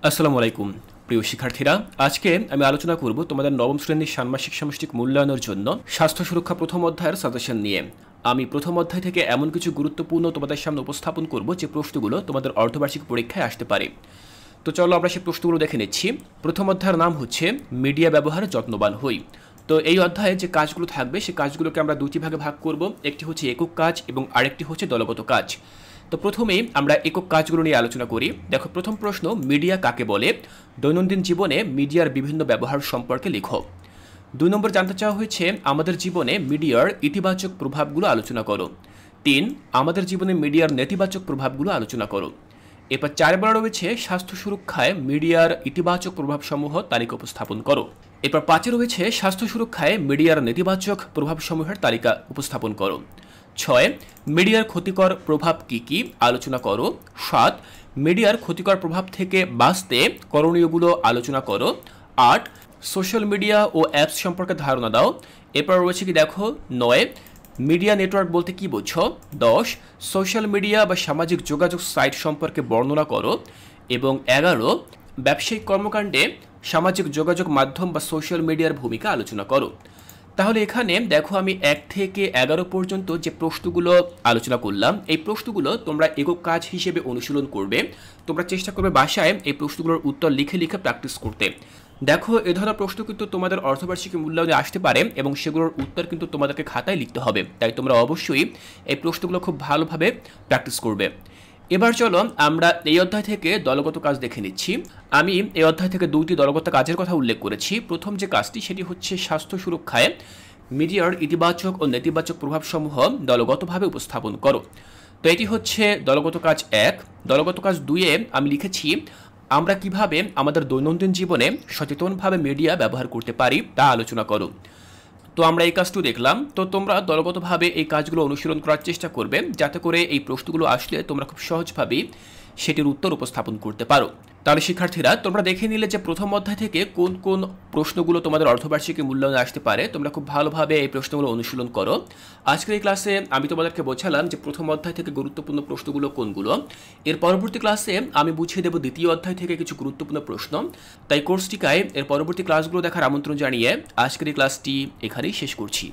আসসালামু আলাইকুম প্রিয় শিক্ষার্থীরা, আজকে আমি আলোচনা করব তোমাদের নবম শ্রেণীর ষান্মাসিক সামষ্টিক মূল্যায়নের জন্য স্বাস্থ্য সুরক্ষা প্রথম অধ্যায়ের সাজেশন নিয়ে। আমি প্রথম অধ্যায় থেকে এমন কিছু গুরুত্বপূর্ণ তোমাদের সামনে উপস্থাপন করব যে প্রশ্নগুলো তোমাদের অর্ধবার্ষিক পরীক্ষায় আসতে পারে। তো চলো আমরা সেই প্রশ্নগুলো দেখে নিচ্ছি। প্রথম অধ্যায়ের নাম হচ্ছে মিডিয়া ব্যবহারে যত্নবান হই। তো এই অধ্যায়ে যে কাজগুলো থাকবে সেই কাজগুলোকে আমরা দুটি ভাগে ভাগ করব, একটি হচ্ছে একক কাজ এবং আরেকটি হচ্ছে দলগত কাজ। তো প্রথমেই আমরা একক কাজগুলো নিয়ে আলোচনা করি। দেখো, প্রথম প্রশ্ন, মিডিয়া কাকে বলে? দৈনন্দিন জীবনে মিডিয়ার বিভিন্ন ব্যবহার সম্পর্কে লেখো। 2 নম্বর জানতে চাওয়া হয়েছে আমাদের জীবনে মিডিয়ার ইতিবাচক প্রভাবগুলো আলোচনা করো। 3, আমাদের জীবনে মিডিয়ার নেতিবাচক প্রভাবগুলো আলোচনা করো। এরপর 4 বলা রয়েছে স্বাস্থ্য সুরক্ষায় মিডিয়ার ইতিবাচক প্রভাবসমূহ তালিকা উপস্থাপন করো। এরপর 5 রয়েছে স্বাস্থ্য সুরক্ষায় মিডিয়ার নেতিবাচক প্রভাবসমূহের তালিকা উপস্থাপন করো। 6, মিডিয়ার ক্ষতিকর প্রভাব কি কি আলোচনা করো। 7, মিডিয়ার ক্ষতিকর প্রভাব থেকে বাঁচতে করণীয়গুলো আলোচনা করো। 8, সোশ্যাল মিডিয়া ও অ্যাপস সম্পর্কে ধারণা দাও। এরপর রয়েছে কি দেখো 9, মিডিয়া নেটওয়ার্ক বলতে কি বোঝো। 10, সোশ্যাল মিডিয়া বা সামাজিক যোগাযোগ সাইট সম্পর্কে বর্ণনা করো। এবং 11, ব্যবসায়িক কর্মকাণ্ডে সামাজিক যোগাযোগ মাধ্যম বা সোশ্যাল মিডিয়ার ভূমিকা আলোচনা করো। তাহলে এখানে দেখো আমি 1 থেকে 11 পর্যন্ত যে প্রশ্নগুলো আলোচনা করলাম, এই প্রশ্নগুলো তোমরা একক কাজ হিসেবে অনুশীলন করবে। তোমরা চেষ্টা করবে বাসায় এই প্রশ্নগুলোর উত্তর লিখে লিখে প্র্যাকটিস করতে। দেখো, এ ধরনের প্রশ্ন কিন্তু তোমাদের অর্ধবার্ষিকী মূল্যায়নে আসতে পারে এবং সেগুলোর উত্তর কিন্তু তোমাদেরকে খাতায় লিখতে হবে। তাই তোমরা অবশ্যই এই প্রশ্নগুলো খুব ভালোভাবে প্র্যাকটিস করবে। এবার চলো আমরা এই অধ্যায় থেকে দলগত কাজ দেখে নিচ্ছি। আমি এই অধ্যায় থেকে 2টি দলগত কাজের কথা উল্লেখ করেছি। প্রথম যে কাজটি সেটি হচ্ছে স্বাস্থ্য সুরক্ষায় মিডিয়ার ইতিবাচক ও নেতিবাচক প্রভাবসমূহ দলগতভাবে উপস্থাপন করো। তো এটি হচ্ছে দলগত কাজ 1। দলগত কাজ 2-এ আমি লিখেছি আমরা কিভাবে আমাদের দৈনন্দিন জীবনে সচেতনভাবে মিডিয়া ব্যবহার করতে পারি তা আলোচনা করো। তো আমরা এই কাজটি দেখলাম। তো তোমরা দলগতভাবে এই কাজগুলো অনুশীলন করার চেষ্টা করবে যাতে করে এই প্রশ্নগুলো আসলে তোমরা খুব সহজভাবেই সেটির উত্তর উপস্থাপন করতে পারো। তাহলে শিক্ষার্থীরা, তোমরা দেখে নিলে যে প্রথম অধ্যায় থেকে কোন কোন প্রশ্নগুলো তোমাদের অর্ধবার্ষিকী মূল্যায়নে আসতে পারে। তোমরা খুব ভালোভাবে এই প্রশ্নগুলো অনুশীলন করো। আজকের এই ক্লাসে আমি তোমাদেরকে বোঝালাম যে প্রথম অধ্যায় থেকে গুরুত্বপূর্ণ প্রশ্নগুলো কোনগুলো। এর পরবর্তী ক্লাসে আমি বুঝিয়ে দেব দ্বিতীয় অধ্যায় থেকে কিছু গুরুত্বপূর্ণ প্রশ্ন। তাই কোর্সটিকায় এর পরবর্তী ক্লাসগুলো দেখার আমন্ত্রণ জানিয়ে আজকের এই ক্লাসটি এখানেই শেষ করছি।